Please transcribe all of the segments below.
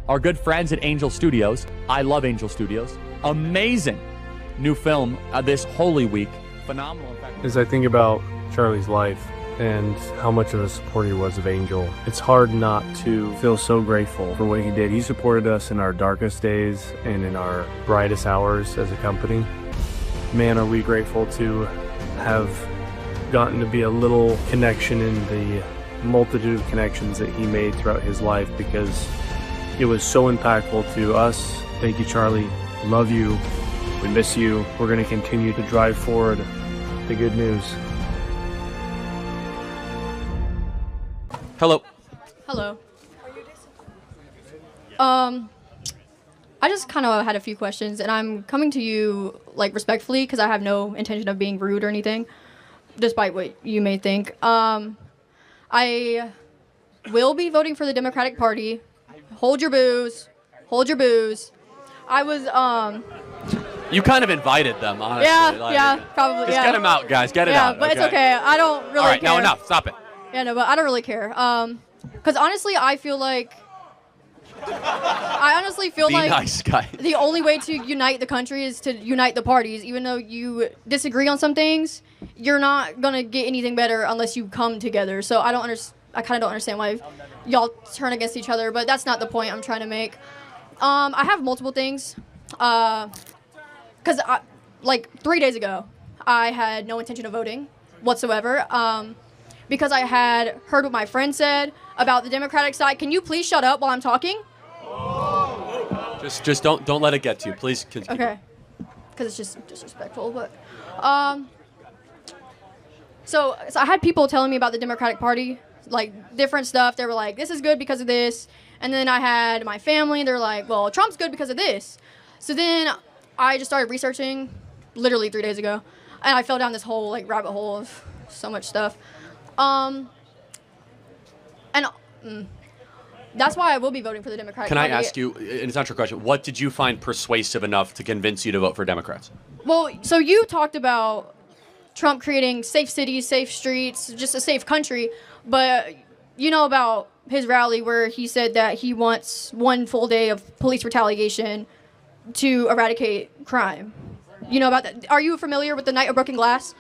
our good friends at Angel Studios. I love Angel Studios. Amazing new film this Holy Week. Phenomenal. In fact, as I think about Charlie's life and how much of a support he was of Angel, it's hard not to feel so grateful for what he did. He supported us in our darkest days and in our brightest hours as a company. Man, are we grateful to have gotten to be a little connection in the multitude of connections that he made throughout his life, because it was so impactful to us. Thank you, Charlie. Love you. We miss you. We're going to continue to drive forward the good news. hello. Hello. I just kind of had a few questions, and I'm coming to you like respectfully because I have no intention of being rude or anything, despite what you may think. I will be voting for the Democratic Party. Hold your booze. Hold your booze. I was You kind of invited them, honestly. Yeah, probably. Just get them out, guys. Get it out. Yeah, but it's okay. I don't really All right, care. now enough. Stop it. Yeah, no, but I don't really care. Because honestly, I feel like Be nice, guy. the only way to unite the country is to unite the parties. Even though you disagree on some things, you're not gonna get anything better unless you come together. So I kind of don't understand why y'all turn against each other. But that's not the point I'm trying to make. I have multiple things. Because like 3 days ago, I had no intention of voting whatsoever. Because I had heard what my friend said about the Democratic side. Can you please shut up while I'm talking? Just don't let it get to you, please. Okay, because it's just disrespectful. But so I had people telling me about the Democratic Party, like different stuff. They were like, "This is good because of this," and then I had my family. They're like, "Well, Trump's good because of this." So then I just started researching, literally 3 days ago, and I fell down this whole like rabbit hole of so much stuff. That's why I will be voting for the Democratic Party. Can I ask you, and it's not your question, what did you find persuasive enough to convince you to vote for Democrats? Well, so you talked about Trump creating safe cities, safe streets, just a safe country, but you know about his rally where he said that he wants 1 full day of police retaliation to eradicate crime. You know about that? Are you familiar with the Night of Broken Glass?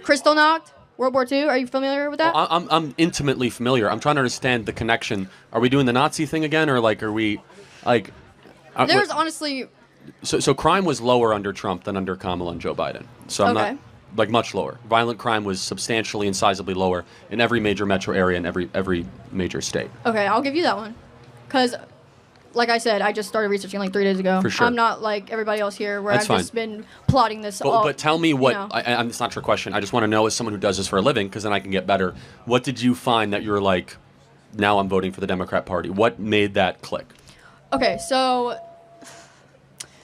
Kristallnacht? World War II? Are you familiar with that? Well, I'm intimately familiar. I'm trying to understand the connection. Are we doing the Nazi thing again, or like are we, like? There's honestly. So crime was lower under Trump than under Kamala and Joe Biden. So I'm not like much lower. Violent crime was substantially and sizably lower in every major metro area and every major state. Okay, I'll give you that one, because. Like I said, I just started researching like 3 days ago. For sure. I'm not like everybody else here where That's I've just been plotting this all. But tell me what, you know. it's not your question. I just want to know as someone who does this for a living, because then I can get better. What did you find that you're like, now I'm voting for the Democrat Party? What made that click? Okay, so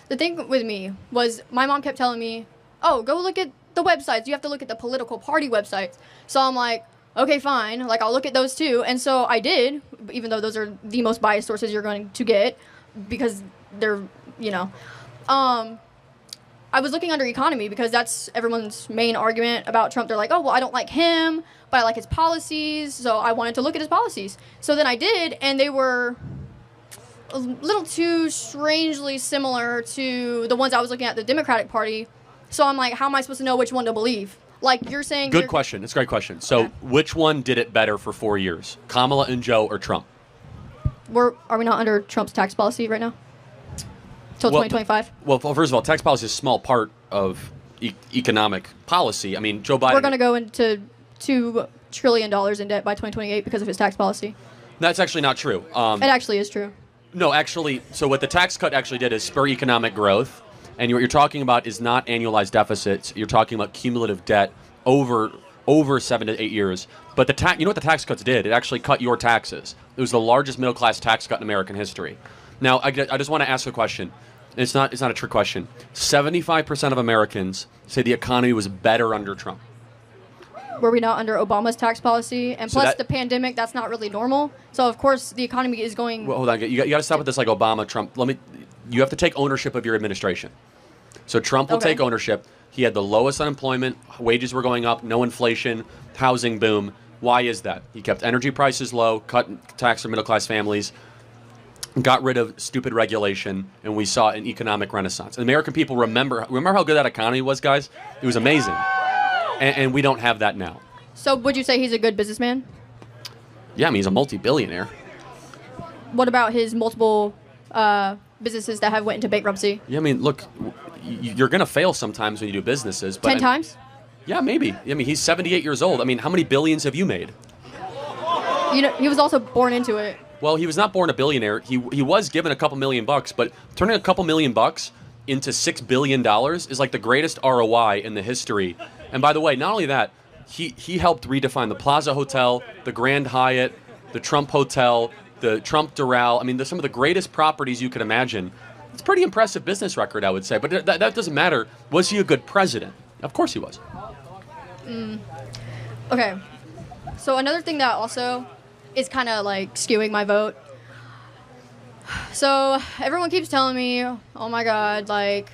the thing with me was my mom kept telling me, oh, go look at the websites. You have to look at the political party websites. So I'm like, okay, fine. Like, I'll look at those too. And so I did, even though those are the most biased sources you're going to get because they're, you know. I was looking under economy because that's everyone's main argument about Trump. They're like, oh, well, I don't like him, but I like his policies. So I wanted to look at his policies. So then I did, and they were a little too strangely similar to the ones I was looking at the Democratic Party. So I'm like, how am I supposed to know which one to believe? Like, you're saying... Good question. It's a great question. So which one did it better for 4 years? Kamala and Joe or Trump? Are we not under Trump's tax policy right now? Till 2025? Well, first of all, tax policy is a small part of economic policy. I mean, Joe Biden... We're going to go into $2 trillion in debt by 2028 because of his tax policy. That's actually not true. It actually is true. No, actually, so what the tax cut actually did is spur economic growth. And what you're talking about is not annualized deficits. You're talking about cumulative debt over 7 to 8 years. But you know what the tax cuts did? It actually cut your taxes. It was the largest middle class tax cut in American history. Now, I just want to ask a question. It's not a trick question. 75% of Americans say the economy was better under Trump. Were we not under Obama's tax policy? And plus the pandemic, that's not really normal. So, of course, the economy is going... Well, hold on. You got to stop with this like Obama, Trump. You have to take ownership of your administration. So Trump will take ownership. He had the lowest unemployment. Wages were going up. No inflation. Housing boom. Why is that? He kept energy prices low, cut tax for middle-class families. got rid of stupid regulation, and we saw an economic renaissance. And American people remember how good that economy was, guys? It was amazing. And we don't have that now. So would you say he's a good businessman? Yeah, I mean, he's a multi-billionaire. What about his multiple businesses that have went into bankruptcy? Yeah, I mean, look, you're going to fail sometimes when you do businesses. But 10 times? Yeah, maybe. I mean, he's 78 years old. I mean, how many billions have you made? You know, he was also born into it. Well, he was not born a billionaire. He was given a couple $1,000,000, but turning a couple $1,000,000 into $6 billion is like the greatest ROI in the history. And by the way, not only that, he helped redefine the Plaza Hotel, the Grand Hyatt, the Trump Hotel, the Trump Doral. I mean, some of the greatest properties you could imagine. It's a pretty impressive business record, I would say. But that doesn't matter. Was he a good president? Of course he was. Okay. So another thing that also is kind of like skewing my vote. So everyone keeps telling me, oh my God, like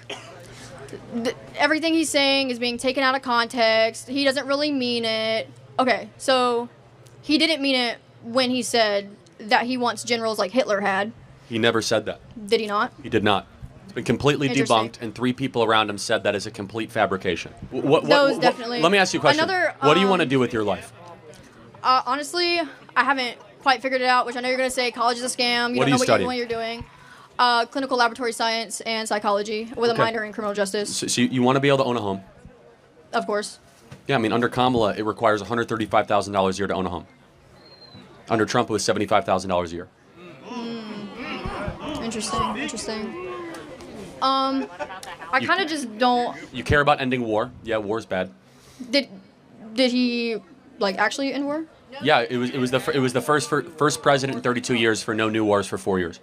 everything he's saying is being taken out of context. He doesn't really mean it. Okay, so he didn't mean it when he said that he wants generals like Hitler had. He never said that. Did he not? He did not. It's been completely debunked, and 3 people around him said that is a complete fabrication. Definitely. Let me ask you a question. What do you want to do with your life? Honestly, I haven't quite figured it out, which I know you're going to say college is a scam. You What don't are know you what you're doing. Clinical laboratory science and psychology with a minor in criminal justice. So you want to be able to own a home? Of course. Yeah, I mean, under Kamala, it requires $135,000 a year to own a home. Under Trump, it was $75,000 a year. Interesting. I kind of just don't. You care about ending war? Yeah, war's bad. Did he like actually end war? Yeah, it was the first president in 32 years for no new wars for 4 years.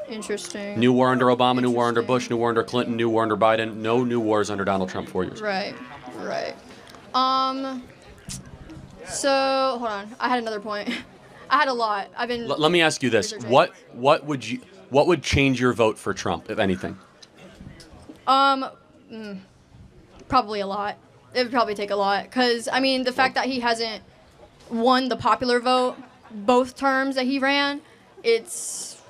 Interesting. New war under Obama, new war under Bush, new war under Clinton, new war under Biden. No new wars under Donald Trump 4 years. Right. So hold on, I had another point. I had a lot. I've been. Let me ask you this: what would change your vote for Trump, if anything? Probably a lot. It would probably take a lot, because I mean the fact that he hasn't won the popular vote both terms that he ran, it's.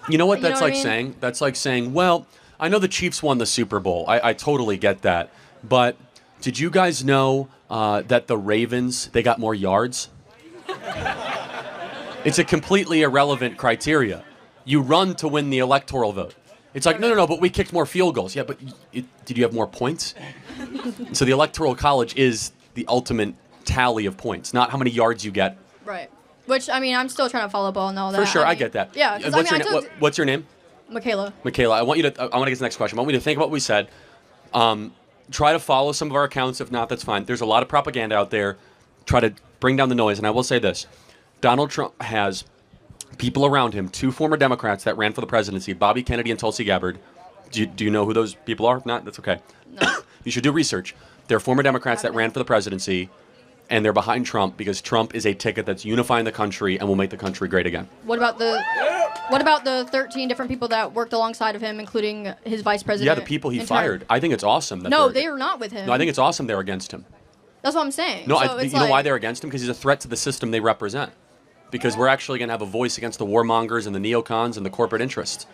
You know what You know that's what I like mean? saying? That's like saying, well, I know the Chiefs won the Super Bowl. I totally get that. But did you guys know that the Ravens, they got more yards? It's a completely irrelevant criteria. You run to win the electoral vote. It's like, no, but we kicked more field goals. Yeah, but did you have more points? So the Electoral College is the ultimate tally of points, not how many yards you get. Right. Which, I mean, I'm still trying to follow ball and all that. For sure, I I mean, get that. Yeah. 'Cause, I mean, What's your name? Michaela. Michaela, I want to get to the next question. I want you to think about what we said. Try to follow some of our accounts. If not, that's fine. There's a lot of propaganda out there. Try to bring down the noise. And I will say this. Donald Trump has people around him, 2 former Democrats that ran for the presidency, Bobby Kennedy and Tulsi Gabbard. Do you know who those people are? If not, that's okay. No. You should do research. They're former Democrats that ran for the presidency, and they're behind Trump because Trump is a ticket that's unifying the country and will make the country great again. What about the 13 different people that worked alongside of him, including his vice president? Yeah, the people he fired. I think it's awesome. No, they are not with him. No, I think it's awesome they're against him. That's what I'm saying. No, So you know why they're against him? Because he's a threat to the system they represent. Because we're actually going to have a voice against the warmongers and the neocons and the corporate interests.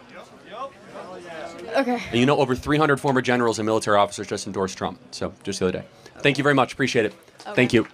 Okay. And you know, over 300 former generals and military officers just endorsed Trump. So, just the other day. Thank you very much. Appreciate it. Okay. Thank you.